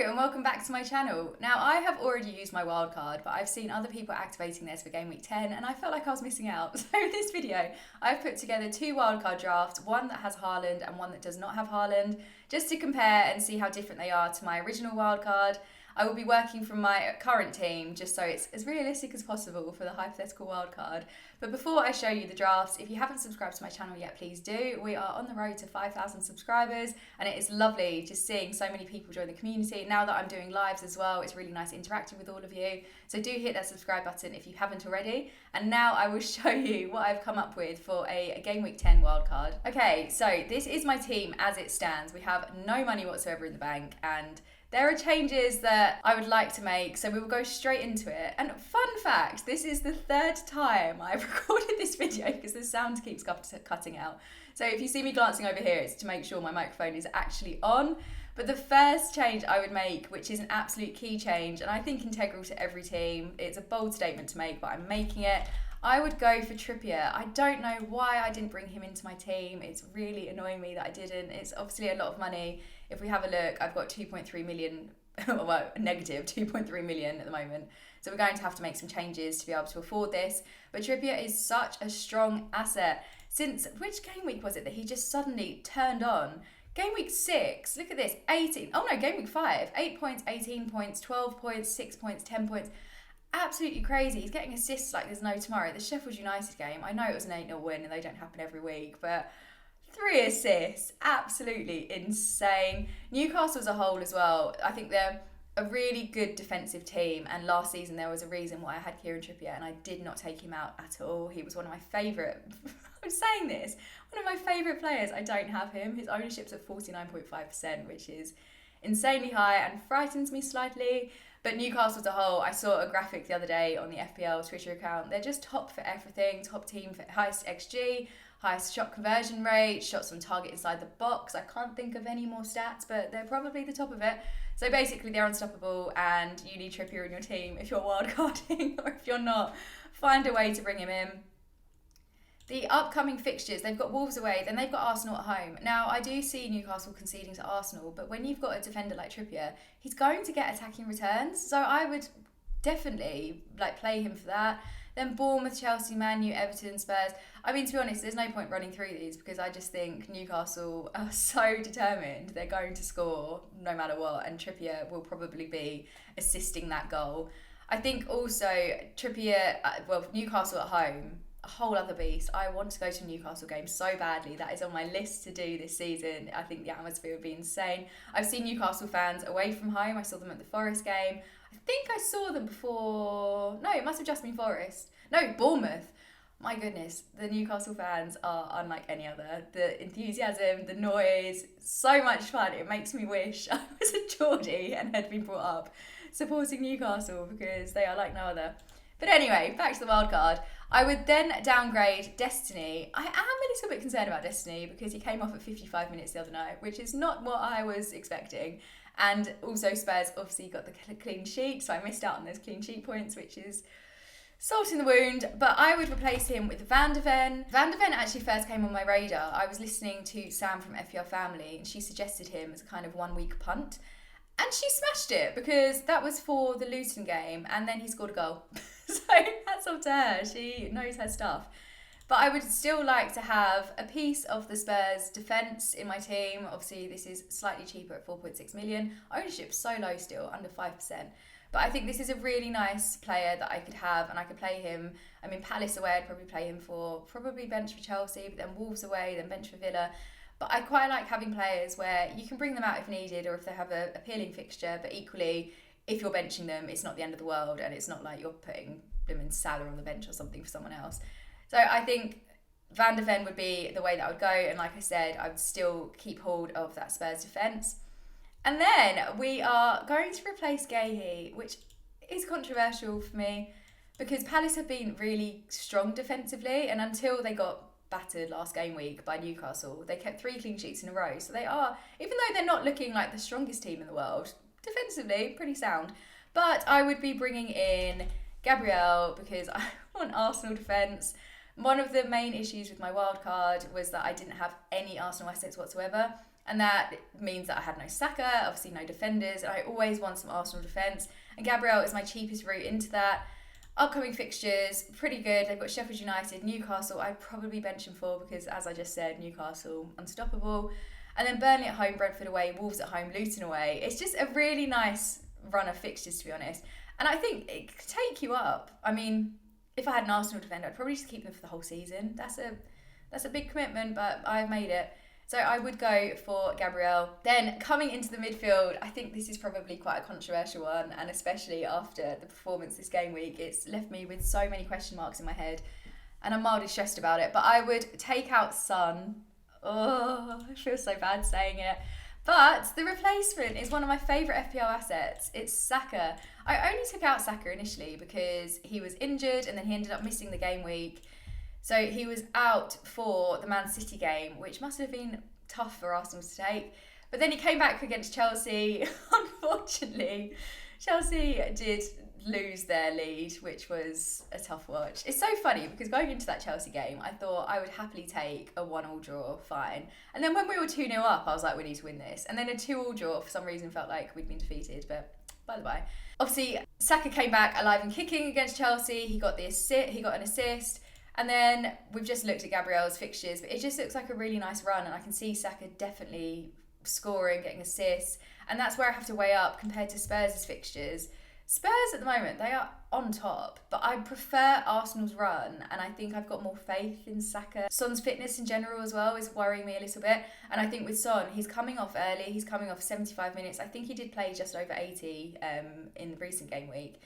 and welcome back to my channel. Now, I have already used my wildcard, but I've seen other people activating theirs for Gameweek 10 and I felt like I was missing out. So in this video, I've put together two wildcard drafts, one that has Haaland and one that does not have Haaland, just to compare and see how different they are to my original wildcard. I will be working from my current team just so it's as realistic as possible for the hypothetical wildcard. But before I show you the drafts, if you haven't subscribed to my channel yet, please do. We are on the road to 5,000 subscribers and it is lovely just seeing so many people join the community. Now that I'm doing lives as well, it's really nice interacting with all of you. So do hit that subscribe button if you haven't already. And now I will show you what I've come up with for a Gameweek 10 wildcard. Okay, so this is my team as it stands. We have no money whatsoever in the bank and there are changes that I would like to make, so we will go straight into it. And fun fact, this is the third time I've recorded this video because the sound keeps cutting out. So if you see me glancing over here, it's to make sure my microphone is actually on. But the first change I would make, which is an absolute key change, and I think integral to every team, it's a bold statement to make, but I'm making it. I would go for Trippier. I don't know why I didn't bring him into my team. It's really annoying me that I didn't. It's obviously a lot of money. If we have a look, I've got 2.3 million, well, negative 2.3 million at the moment. So we're going to have to make some changes to be able to afford this. But Trippier is such a strong asset. Since, which game week was it that he just suddenly turned on? Game week 6, look at this, 18. Oh no, game week 5, 8 points, 18 points, 12 points, 6 points, 10 points. Absolutely crazy. He's getting assists like there's no tomorrow. The Sheffield United game, I know it was an 8-0 win and they don't happen every week, but 3 assists, absolutely insane. Newcastle as a whole as well, I think they're a really good defensive team, and last season there was a reason why I had Kieran Trippier and I did not take him out at all. He was one of my favourite, I'm saying this, one of my favourite players. I don't have him. His ownership's at 49.5%, which is insanely high and frightens me slightly. But Newcastle as a whole, I saw a graphic the other day on the FPL Twitter account. They're just top for everything, top team for highest XG, highest shot conversion rate, shots on target inside the box. I can't think of any more stats, but they're probably the top of it. So basically they're unstoppable and you need Trippier in your team if you're wildcarding, or if you're not, find a way to bring him in. The upcoming fixtures, they've got Wolves away, then they've got Arsenal at home. Now, I do see Newcastle conceding to Arsenal, but when you've got a defender like Trippier, he's going to get attacking returns. So I would definitely play him for that. Then Bournemouth, Chelsea, Man U, Everton, Spurs. I mean, to be honest, there's no point running through these because I just think Newcastle are so determined. They're going to score no matter what, and Trippier will probably be assisting that goal. I think also Trippier, Newcastle at home, a whole other beast. I want to go to a Newcastle game so badly. That is on my list to do this season. I think the atmosphere would be insane. I've seen Newcastle fans away from home. I saw them at the Forest game. I think I saw them before. No, it must have just been Forest. No, Bournemouth. My goodness, the Newcastle fans are unlike any other. The enthusiasm, the noise, so much fun. It makes me wish I was a Geordie and had been brought up supporting Newcastle because they are like no other. But anyway, back to the wildcard. I would then downgrade Destiny. I am a little bit concerned about Destiny because he came off at 55 minutes the other night, which is not what I was expecting. And also Spurs obviously got the clean sheet, so I missed out on those clean sheet points, which is salt in the wound. But I would replace him with Van de Ven. Van de Ven actually first came on my radar. I was listening to Sam from FPL Family and she suggested him as a kind of 1 week punt. And she smashed it because that was for the Luton game and then he scored a goal. So hats off to her. She knows her stuff. But I would still like to have a piece of the Spurs defence in my team. Obviously, this is slightly cheaper at 4.6 million. Ownership's so low still, under 5%. But I think this is a really nice player that I could have and I could play him. I mean, Palace away, I'd probably play him for, probably bench for Chelsea, but then Wolves away, then bench for Villa. But I quite like having players where you can bring them out if needed or if they have a appealing fixture, but equally, if you're benching them, it's not the end of the world and it's not like you're putting them in Salah on the bench or something for someone else. So I think Van de Ven would be the way that I would go, and like I said, I would still keep hold of that Spurs defence. And then we are going to replace Gahey, which is controversial for me because Palace have been really strong defensively, and until they got battered last game week by Newcastle, they kept 3 clean sheets in a row. So they are, even though they're not looking like the strongest team in the world, defensively pretty sound. But I would be bringing in Gabriel because I want Arsenal defence. One of the main issues with my wildcard was that I didn't have any Arsenal assets whatsoever. And that means that I had no Saka, obviously no defenders, and I always want some Arsenal defence. And Gabriel is my cheapest route into that. Upcoming fixtures, pretty good. They've got Sheffield United, Newcastle. I'd probably bench them for because, as I just said, Newcastle, unstoppable. And then Burnley at home, Brentford away, Wolves at home, Luton away. It's just a really nice run of fixtures, to be honest. And I think it could take you up. I mean, if I had an Arsenal defender, I'd probably just keep them for the whole season. That's a big commitment, but I've made it. So I would go for Gabriel. Then coming into the midfield, I think this is probably quite a controversial one, and especially after the performance this game week, it's left me with so many question marks in my head, and I'm mildly stressed about it. But I would take out Son. Oh, I feel so bad saying it. But the replacement is one of my favourite FPL assets. It's Saka. I only took out Saka initially because he was injured and then he ended up missing the game week. So he was out for the Man City game, which must have been tough for Arsenal to take. But then he came back against Chelsea. Unfortunately, Chelsea did lose their lead, which was a tough watch. It's so funny because going into that Chelsea game, I thought I would happily take a 1-1 draw, fine. And then when we were 2-0 up, I was like, we need to win this. And then a 2-2 draw, for some reason, felt like we'd been defeated, but by the by. Obviously, Saka came back alive and kicking against Chelsea. He got an assist. And then we've just looked at Gabriel's fixtures, but it just looks like a really nice run. And I can see Saka definitely scoring, getting assists. And that's where I have to weigh up compared to Spurs' fixtures. Spurs at the moment, they are on top, but I prefer Arsenal's run, and I think I've got more faith in Saka. Son's fitness in general as well is worrying me a little bit, and I think with Son, he's coming off early, he's coming off 75 minutes. I think he did play just over 80 in the recent game week.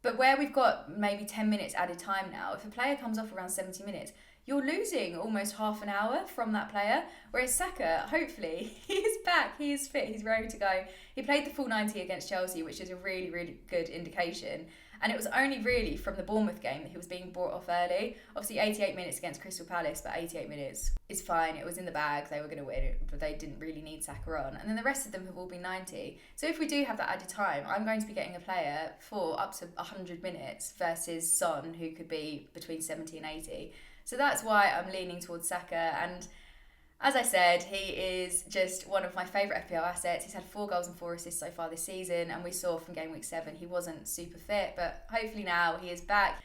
But where we've got maybe 10 minutes added time now, if a player comes off around 70 minutes, you're losing almost half an hour from that player. Whereas Saka, hopefully, he is back, he is fit, he's ready to go. He played the full 90 against Chelsea, which is a really, really good indication. And it was only really from the Bournemouth game that he was being brought off early. Obviously, 88 minutes against Crystal Palace, but 88 minutes is fine. It was in the bag. They were going to win it, but they didn't really need Saka on. And then the rest of them have all been 90. So if we do have that added time, I'm going to be getting a player for up to 100 minutes versus Son, who could be between 70 and 80. So that's why I'm leaning towards Saka. And as I said, he is just one of my favourite FPL assets. He's had 4 goals and 4 assists so far this season, and we saw from game week 7 he wasn't super fit, but hopefully now he is back.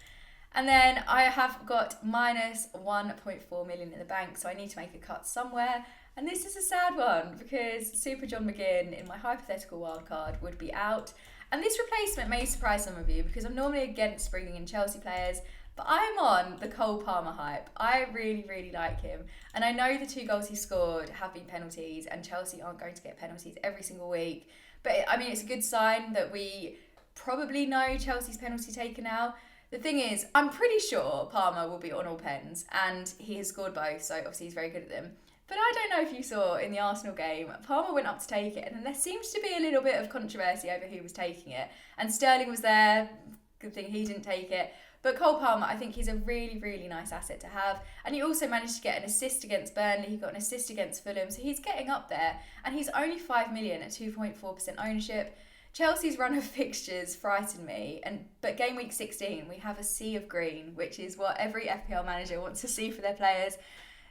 And then I have got minus 1.4 million in the bank, so I need to make a cut somewhere. And this is a sad one because Super John McGinn in my hypothetical wildcard would be out. And this replacement may surprise some of you because I'm normally against bringing in Chelsea players, but I'm on the Cole Palmer hype. I really, really like him. And I know the 2 goals he scored have been penalties, and Chelsea aren't going to get penalties every single week. But I mean, it's a good sign that we probably know Chelsea's penalty taker now. The thing is, I'm pretty sure Palmer will be on all pens, and he has scored both, so obviously he's very good at them. But I don't know if you saw in the Arsenal game, Palmer went up to take it, and there seems to be a little bit of controversy over who was taking it. And Sterling was there. Good thing he didn't take it. But Cole Palmer, I think he's a really, really nice asset to have. And he also managed to get an assist against Burnley. He got an assist against Fulham. So he's getting up there. And he's only 5 million at 2.4% ownership. Chelsea's run of fixtures frightened me. But game week 16, we have a sea of green, which is what every FPL manager wants to see for their players.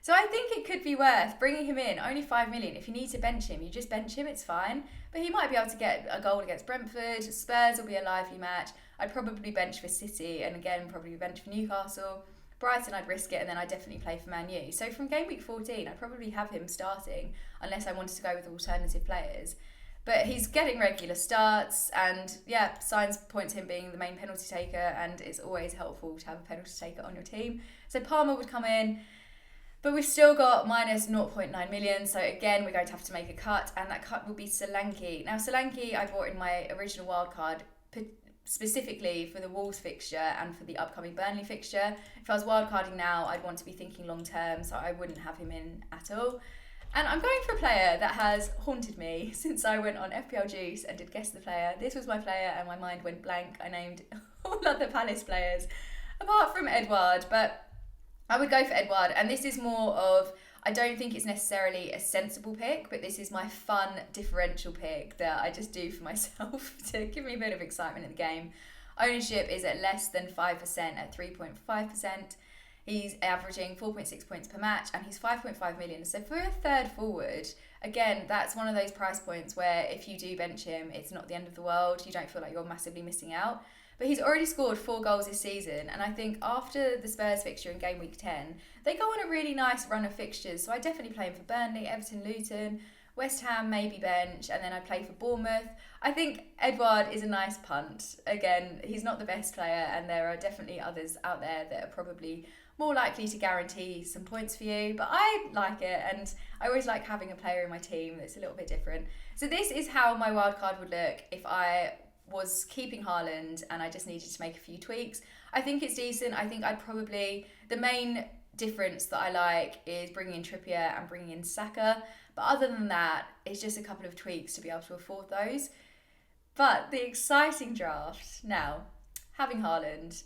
So I think it could be worth bringing him in. Only 5 million. If you need to bench him, you just bench him. It's fine. But he might be able to get a goal against Brentford. Spurs will be a lively match. I'd probably bench for City, and again, probably bench for Newcastle. Brighton, I'd risk it, and then I'd definitely play for Man U. So from game week 14, I'd probably have him starting, unless I wanted to go with alternative players. But he's getting regular starts, and yeah, signs point to him being the main penalty taker, and it's always helpful to have a penalty taker on your team. So Palmer would come in, but we've still got minus 0.9 million. So again, we're going to have to make a cut, and that cut will be Solanke. Now, Solanke, I bought in my original wildcard specifically for the Wolves fixture and for the upcoming Burnley fixture. If I was wildcarding now, I'd want to be thinking long term, so I wouldn't have him in at all. And I'm going for a player that has haunted me since I went on FPL Juice and did guess the player. This was my player and my mind went blank. I named all other Palace players apart from Edouard, but I would go for Edouard. And this is more of, I don't think it's necessarily a sensible pick, but this is my fun differential pick that I just do for myself to give me a bit of excitement in the game. Ownership is at less than 5% at 3.5%. He's averaging 4.6 points per match, and he's 5.5 million. So for a third forward, again, that's one of those price points where if you do bench him, it's not the end of the world. You don't feel like you're massively missing out. But he's already scored 4 goals this season, and I think after the Spurs fixture in game week 10, they go on a really nice run of fixtures. So I definitely play him for Burnley, Everton, Luton, West Ham, maybe bench, and then I play for Bournemouth. I think Edouard is a nice punt. Again, he's not the best player, and there are definitely others out there that are probably more likely to guarantee some points for you. But I like it, and I always like having a player in my team that's a little bit different. So this is how my wild card would look if I was keeping Haaland and I just needed to make a few tweaks. I think it's decent. I think I'd probably... The main difference that I like is bringing in Trippier and bringing in Saka. But other than that, it's just a couple of tweaks to be able to afford those. But the exciting draft now, having Haaland,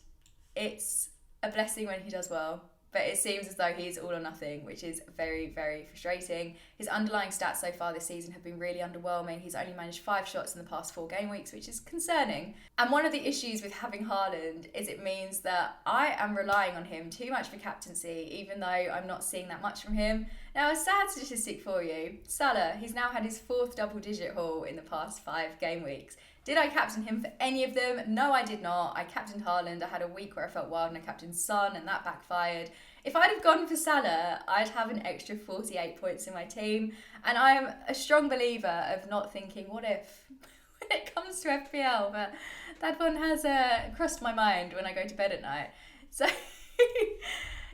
it's a blessing when he does well. But it seems as though he's all or nothing, which is very, very frustrating. His underlying stats so far this season have been really underwhelming. He's only managed 5 shots in the past 4 game weeks, which is concerning. And one of the issues with having Haaland is it means that I am relying on him too much for captaincy, even though I'm not seeing that much from him. Now, a sad statistic for you, Salah, he's now had his 4th double-digit haul in the past 5 game weeks. Did I captain him for any of them? No, I did not. I captained Haaland. I had a week where I felt wild and I captained Son and that backfired. If I'd have gone for Salah, I'd have an extra 48 points in my team. And I'm a strong believer of not thinking, what if, when it comes to FPL? But that one has crossed my mind when I go to bed at night. So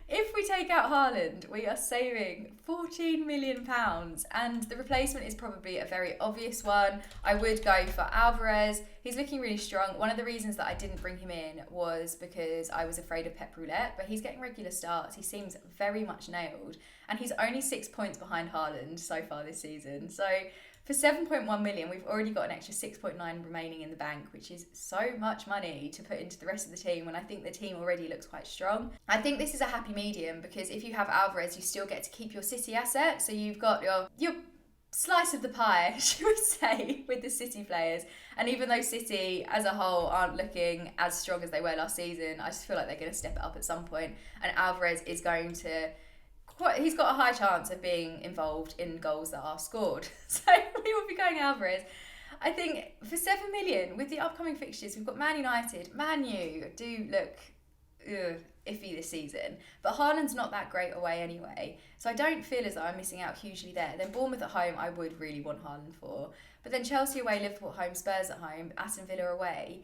if we take out Haaland, we are saving £14 million, and the replacement is probably a very obvious one. I would go for Alvarez. He's looking really strong. One of the reasons that I didn't bring him in was because I was afraid of Pep Roulette, but he's getting regular starts. He seems very much nailed, and he's only 6 points behind Haaland so far this season. So for 7.1 million, we've already got an extra 6.9 remaining in the bank, which is so much money to put into the rest of the team when I think the team already looks quite strong. I think this is a happy medium because if you have Alvarez, you still get to keep your City asset. So you've got your slice of the pie, should we say, with the City players. And even though City as a whole aren't looking as strong as they were last season, I just feel like they're going to step it up at some point. And Alvarez is going to... He's got a high chance of being involved in goals that are scored. So we will be going Alvarez. I think for 7 million, with the upcoming fixtures, we've got Man United. Man U do look iffy this season. But Haaland's not that great away anyway. So I don't feel as though I'm missing out hugely there. Then Bournemouth at home, I would really want Haaland for. But then Chelsea away, Liverpool at home, Spurs at home, Aston Villa away.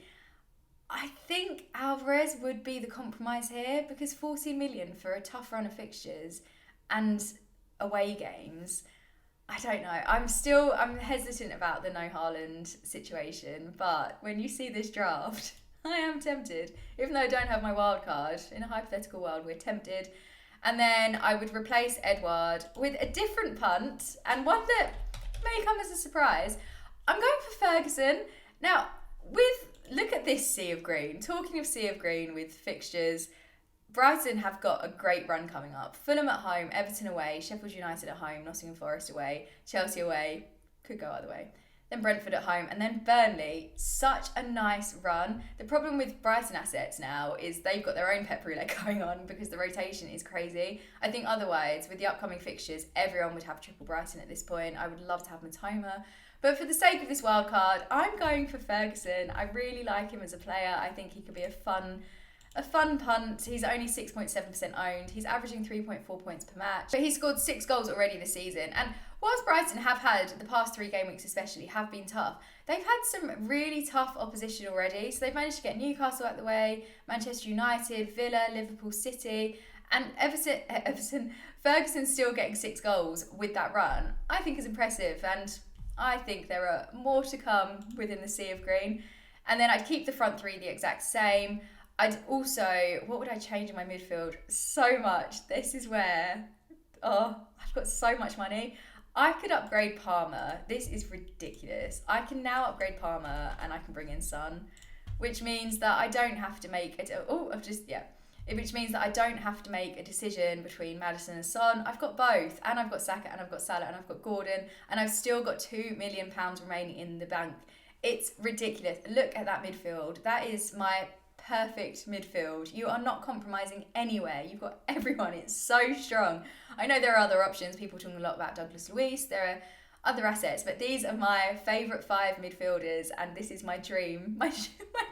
I think Alvarez would be the compromise here because 14 million for a tough run of fixtures and away games, I don't know. I'm hesitant about the no Haaland situation, but when you see this draft, I am tempted. Even though I don't have my wild card, in a hypothetical world, we're tempted. And then I would replace Edouard with a different punt and one that may come as a surprise. I'm going for Ferguson. Now, look at this sea of green. Talking of sea of green with fixtures, Brighton have got a great run coming up. Fulham at home, Everton away, Sheffield United at home, Nottingham Forest away, Chelsea away, could go either way. Then Brentford at home, and then Burnley. Such a nice run. The problem with Brighton assets now is they've got their own Pep Roulette going on because the rotation is crazy. I think otherwise, with the upcoming fixtures, everyone would have triple Brighton at this point. I would love to have Matoma. But for the sake of this wild card, I'm going for Ferguson. I really like him as a player. I think he could be a fun punt. He's only 6.7% owned. He's averaging 3.4 points per match. But he's scored 6 goals already this season. And whilst Brighton have had, the past 3 game weeks especially, have been tough, they've had some really tough opposition already. So they've managed to get Newcastle out the way, Manchester United, Villa, Liverpool, City, and Ferguson's still getting 6 goals with that run. I think is impressive, and I think there are more to come within the sea of green. And then I'd keep the front 3 the exact same. I'd also, what would I change in my midfield? So much. This is where, I've got so much money. I could upgrade Palmer. This is ridiculous. I can now upgrade Palmer and I can bring in Son, which means that I don't have to make which means that I don't have to make a decision between Maddison and Son. I've got both, and I've got Saka, and I've got Salah, and I've got Gordon, and I've still got £2 million remaining in the bank. It's ridiculous. Look at that midfield. That is my perfect midfield. You are not compromising anywhere. You've got everyone. It's so strong. I know there are other options. People talking a lot about Douglas Luiz. There are other assets, but these are my favourite 5 midfielders, and this is my dream, my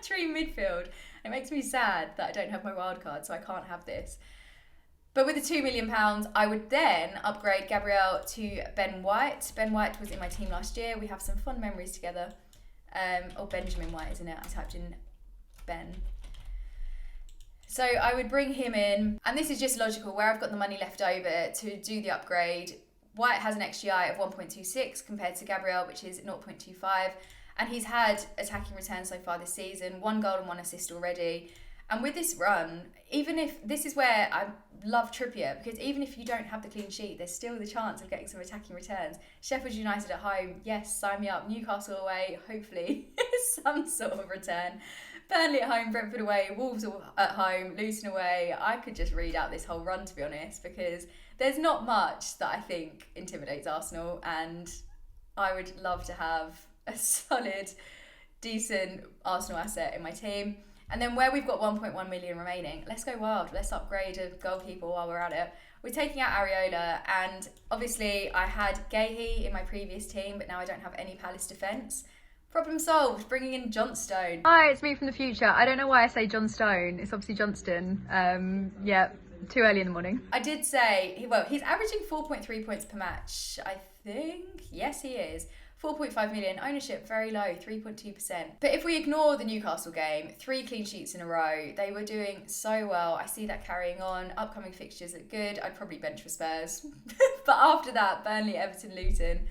dream midfield. It makes me sad that I don't have my wild card, so I can't have this. But with the £2 million, I would then upgrade Gabriel to Ben White. Ben White was in my team last year. We have some fun memories together. Or Benjamin White, isn't it? I typed in Ben. So I would bring him in, and this is just logical, where I've got the money left over to do the upgrade. White has an XGI of 1.26 compared to Gabriel, which is 0.25. And he's had attacking returns so far this season, 1 goal and 1 assist already. And with this run, even if, this is where I love Trippier, because even if you don't have the clean sheet, there's still the chance of getting some attacking returns. Sheffield United at home, yes, sign me up. Newcastle away, hopefully some sort of return. Burnley at home, Brentford away, Wolves at home, Luton away. I could just read out this whole run, to be honest, because there's not much that I think intimidates Arsenal, and I would love to have a solid, decent Arsenal asset in my team. And then where we've got 1.1 million remaining, let's go wild. Let's upgrade a goalkeeper while we're at it. We're taking out Areola, and obviously I had Gahey in my previous team, but now I don't have any Palace defence. Problem solved, bringing in Johnstone. Hi, it's me from the future. I don't know why I say John Stone. It's obviously Johnston. Yeah, too early in the morning. I did say, he's averaging 4.3 points per match, I think. Yes, he is. 4.5 million, ownership very low, 3.2%. But if we ignore the Newcastle game, 3 clean sheets in a row, they were doing so well. I see that carrying on. Upcoming fixtures are good. I'd probably bench for Spurs. But after that, Burnley, Everton, Luton,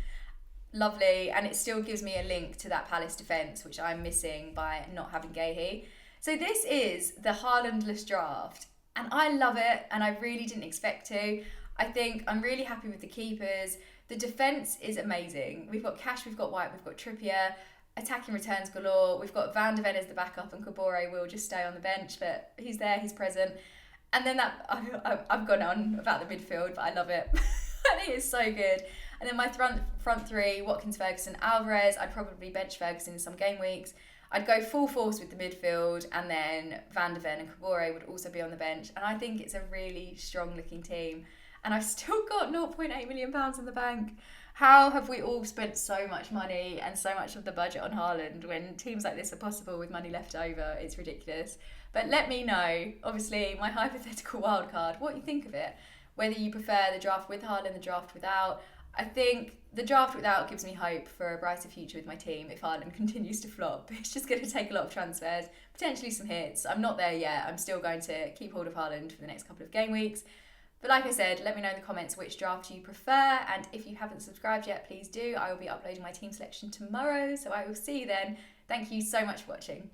lovely. And it still gives me a link to that Palace defence, which I'm missing by not having Gahey. So this is the Haaland-less draft. And I love it, and I really didn't expect to. I think I'm really happy with the keepers. The defence is amazing. We've got Cash, we've got White, we've got Trippier, attacking returns galore. We've got Van de Ven as the backup, and Kabore will just stay on the bench, but he's there, he's present. And then I've gone on about the midfield, but I love it. I think it's so good. And then my front three, Watkins, Ferguson, Alvarez. I'd probably bench Ferguson in some game weeks. I'd go full force with the midfield, and then Van de Ven and Kabore would also be on the bench. And I think it's a really strong looking team. And I've still got £0.8 million in the bank. How have we all spent so much money and so much of the budget on Haaland when teams like this are possible with money left over? It's ridiculous. But let me know, obviously, my hypothetical wildcard, what you think of it. Whether you prefer the draft with Haaland, the draft without. I think the draft without gives me hope for a brighter future with my team if Haaland continues to flop. It's just going to take a lot of transfers, potentially some hits. I'm not there yet. I'm still going to keep hold of Haaland for the next couple of game weeks. But like I said, let me know in the comments which draft you prefer, and if you haven't subscribed yet, please do. I will be uploading my team selection tomorrow, so I will see you then. Thank you so much for watching.